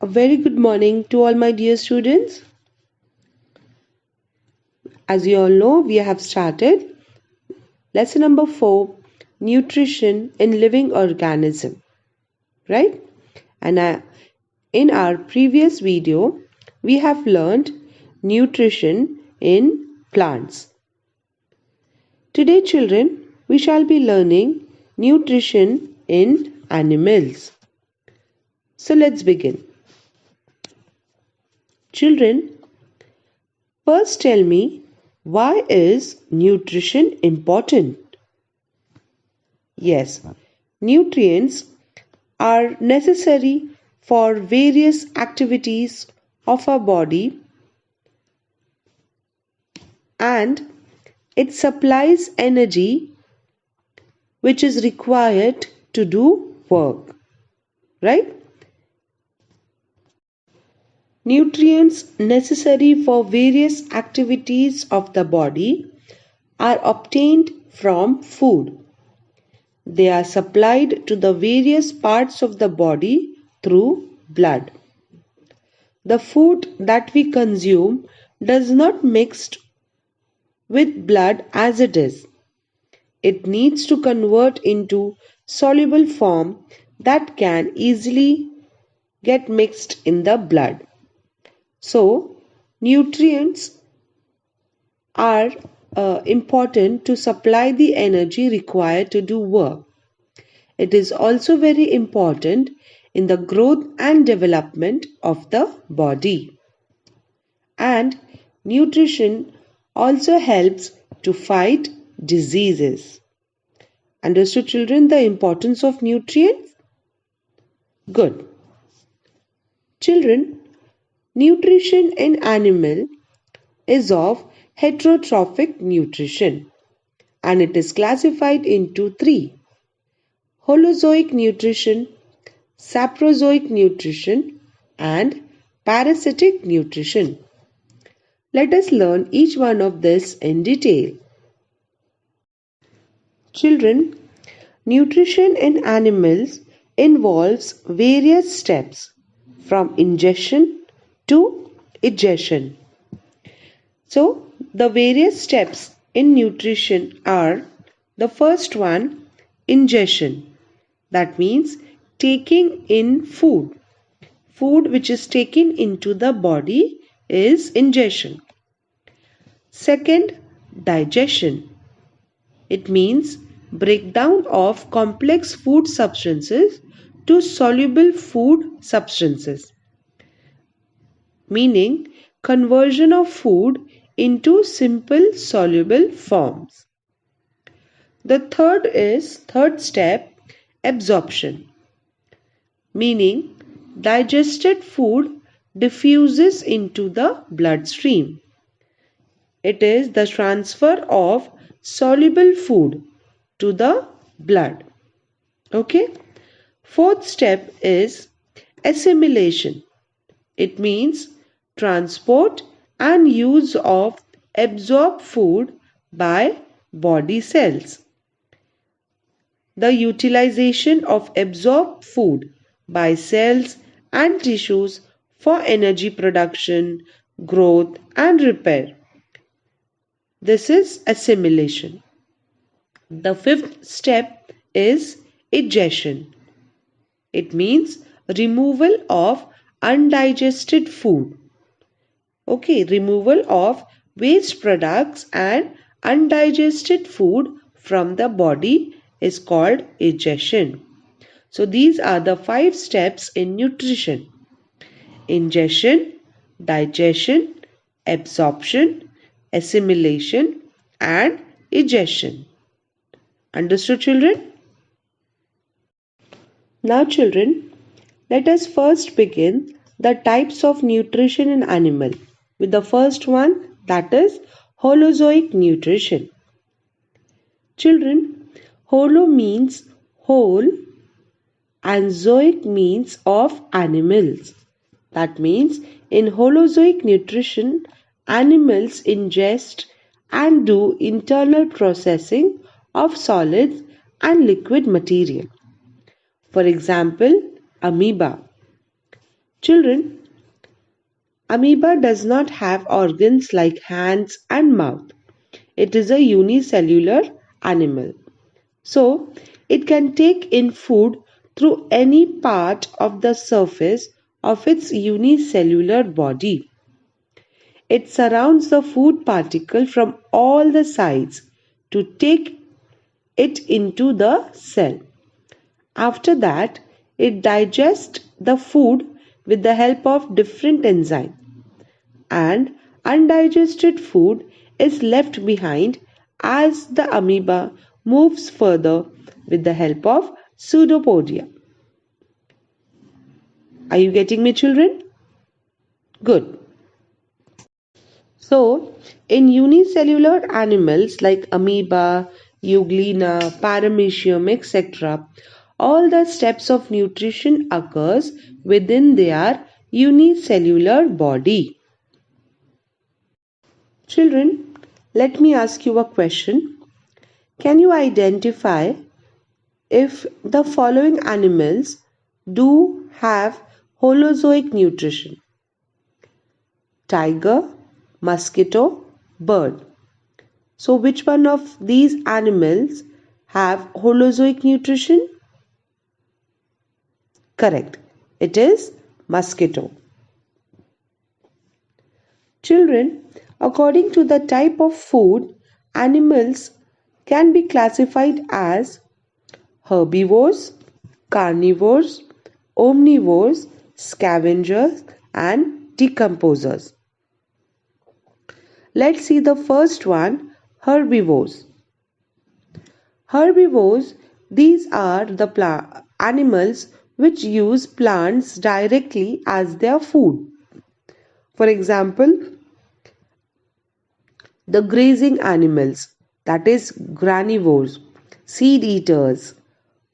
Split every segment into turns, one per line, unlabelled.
A very good morning to all my dear students. As you all know, we have started lesson number 4, nutrition in living organism, right? And in our previous video, we have learned nutrition in plants. Today, children, we shall be learning nutrition in animals. So let's begin. Children, first tell me, why is nutrition important? Yes, nutrients are necessary for various activities of our body, and it supplies energy which is required to do work, right? Nutrients necessary for various activities of the body are obtained from food. They are supplied to the various parts of the body through blood. The food that we consume does not mix with blood as it is. It needs to convert into soluble form that can easily get mixed in the blood. So, nutrients are important to supply the energy required to do work. It is also very important in the growth and development of the body. And nutrition also helps to fight diseases. Understood, children, the importance of nutrients? Good. Children, nutrition in animal is of heterotrophic nutrition, and it is classified into 3: holozoic nutrition, saprozoic nutrition, and parasitic nutrition. Let us learn each one of this in detail. Children, nutrition in animals involves various steps from ingestion to egestion. So, the various steps in nutrition are: the first one, ingestion. That means taking in food. Food which is taken into the body is ingestion. Second, digestion. It means breakdown of complex food substances to soluble food substances, meaning conversion of food into simple soluble forms. The third step, absorption, meaning digested food diffuses into the bloodstream. It is the transfer of soluble food to the blood. Okay? Fourth step is assimilation. It means transport and use of absorbed food by body cells. The utilization of absorbed food by cells and tissues for energy production, growth, and repair. This is assimilation. The fifth step is egestion. It means removal of undigested food. Okay, removal of waste products and undigested food from the body is called egestion. So these are the 5 steps in nutrition: ingestion, digestion, absorption, assimilation, and egestion. Understood, children? Now, children, let us first begin the types of nutrition in animal with the first one, that is holozoic nutrition. Children, holo means whole and zoic means of animals. That means in holozoic nutrition, animals ingest and do internal processing of solids and liquid material. For example, amoeba. Children, amoeba does not have organs like hands and mouth. It is a unicellular animal. So, it can take in food through any part of the surface of its unicellular body. It surrounds the food particle from all the sides to take it into the cell. After that, it digests the food with the help of different enzymes, and undigested food is left behind as the amoeba moves further with the help of pseudopodia. Are you getting me, children? Good. So, in unicellular animals like amoeba, euglena, paramecium, etc., all the steps of nutrition occurs within their unicellular body. Children, let me ask you a question. Can you identify if the following animals do have holozoic nutrition? Tiger, mosquito, bird. So which one of these animals have holozoic nutrition? Correct. It is mosquito. Children, according to the type of food, animals can be classified as herbivores, carnivores, omnivores, scavengers, and decomposers. Let's see the first one, herbivores. Herbivores, these are the animals which use plants directly as their food. For example, the grazing animals, that is granivores, seed eaters,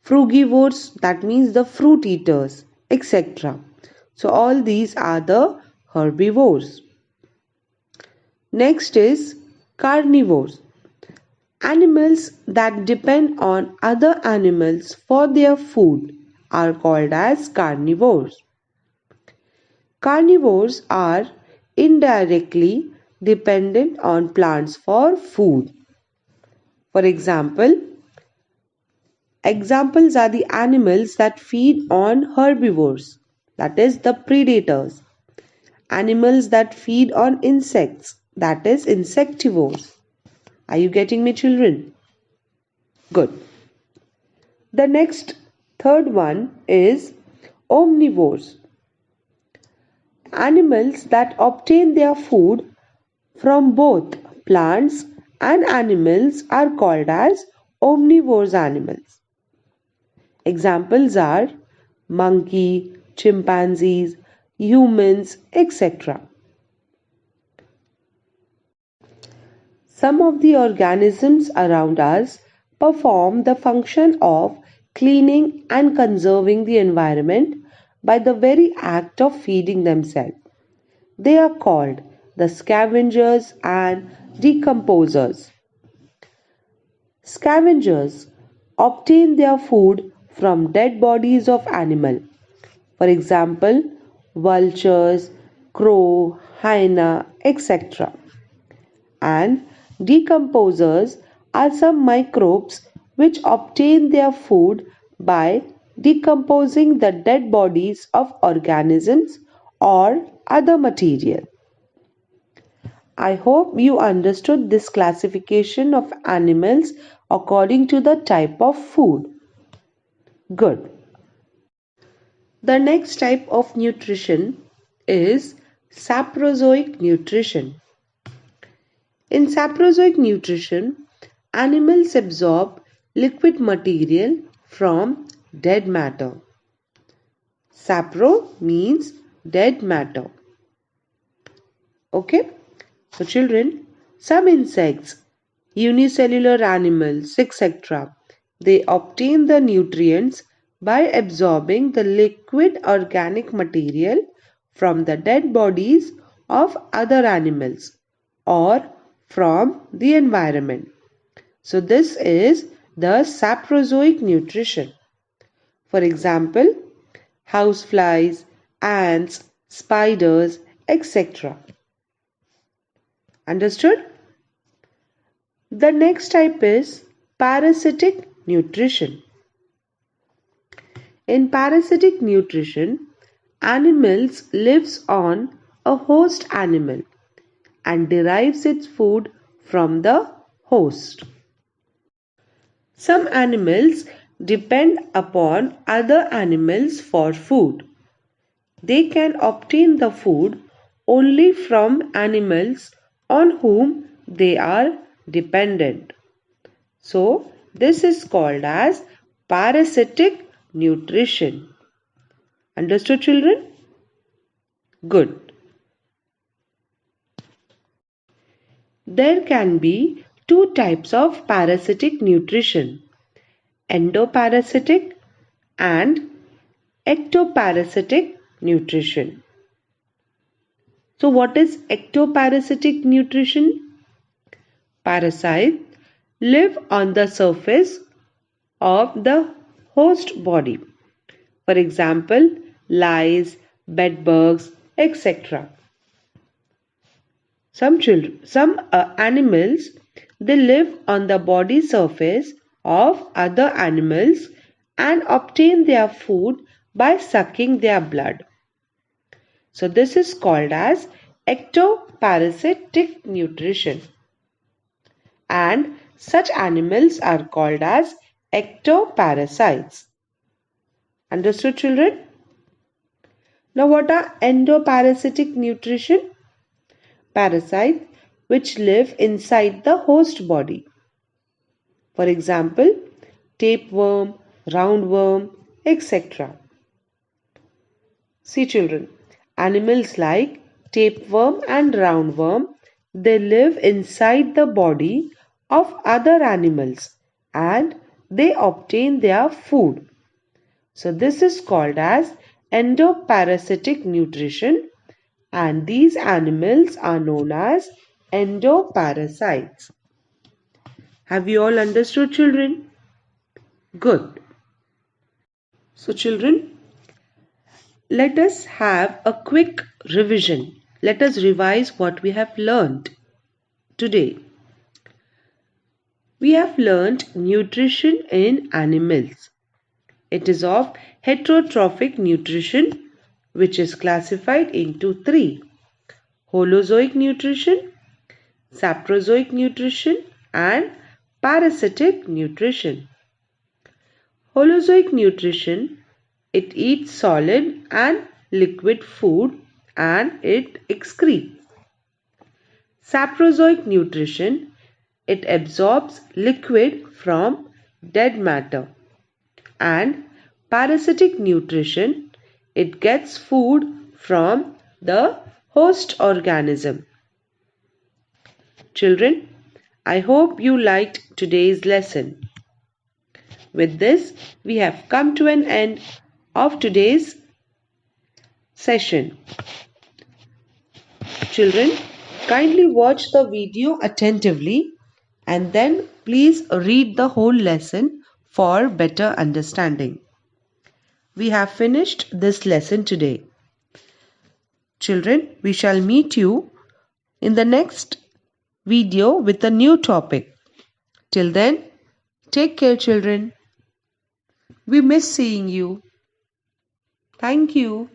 frugivores, that means the fruit eaters, etc. So all these are the herbivores. Next is carnivores. Animals that depend on other animals for their food are called as carnivores. Carnivores are indirectly dependent on plants for food. For example, examples are the animals that feed on herbivores, that is the predators. Animals that feed on insects, that is insectivores. Are you getting me, children? Good. The next third one is omnivores. Animals that obtain their food from both plants and animals are called as omnivorous animals. Examples are monkey, chimpanzees, humans, etc. Some of the organisms around us perform the function of cleaning and conserving the environment by the very act of feeding themselves. They are called the scavengers and decomposers. Scavengers obtain their food from dead bodies of animals. For example, vultures, crow, hyena, etc. And decomposers are some microbes which obtain their food by decomposing the dead bodies of organisms or other material. I hope you understood this classification of animals according to the type of food. Good. The next type of nutrition is saprozoic nutrition. In saprozoic nutrition, animals absorb liquid material from dead matter. Sapro means dead matter. Okay? So children, some insects, unicellular animals, etc., they obtain the nutrients by absorbing the liquid organic material from the dead bodies of other animals or from the environment. So this is the saprozoic nutrition. For example, houseflies, ants, spiders, etc. Understood? The next type is parasitic nutrition. In parasitic nutrition, animals lives on a host animal and derives its food from the host. Some animals depend upon other animals for food. They can obtain the food only from animals on whom they are dependent. So, this is called as parasitic nutrition. Understood, children? Good. There can be two types of parasitic nutrition: endoparasitic and ectoparasitic nutrition. So, what is ectoparasitic nutrition? Parasites live on the surface of the host body. For example, lice, bedbugs, etc. Some animals, they live on the body surface of other animals and obtain their food by sucking their blood. So this is called as ectoparasitic nutrition. And such animals are called as ectoparasites. Understood, children? Now, what are endoparasitic nutrition? Parasites which live inside the host body. For example, tapeworm, roundworm, etc. See, children, animals like tapeworm and roundworm, they live inside the body of other animals and they obtain their food. So this is called as endoparasitic nutrition, and these animals are known as endoparasites. Have you all understood, children? Good. So children, let us have a quick revision. Let us revise what we have learned today. We have learned nutrition in animals. It is of heterotrophic nutrition, which is classified into three: Holozoic nutrition, Saprozoic nutrition, and parasitic nutrition. Holozoic nutrition, it eats solid and liquid food and it excretes. Saprozoic nutrition, it absorbs liquid from dead matter. And parasitic nutrition, it gets food from the host organism. Children, I hope you liked today's lesson. With this, we have come to an end of today's session. Children, kindly watch the video attentively and then please read the whole lesson for better understanding. We have finished this lesson today. Children, we shall meet you in the next video with a new topic. Till then, take care, children. We miss seeing you. Thank you.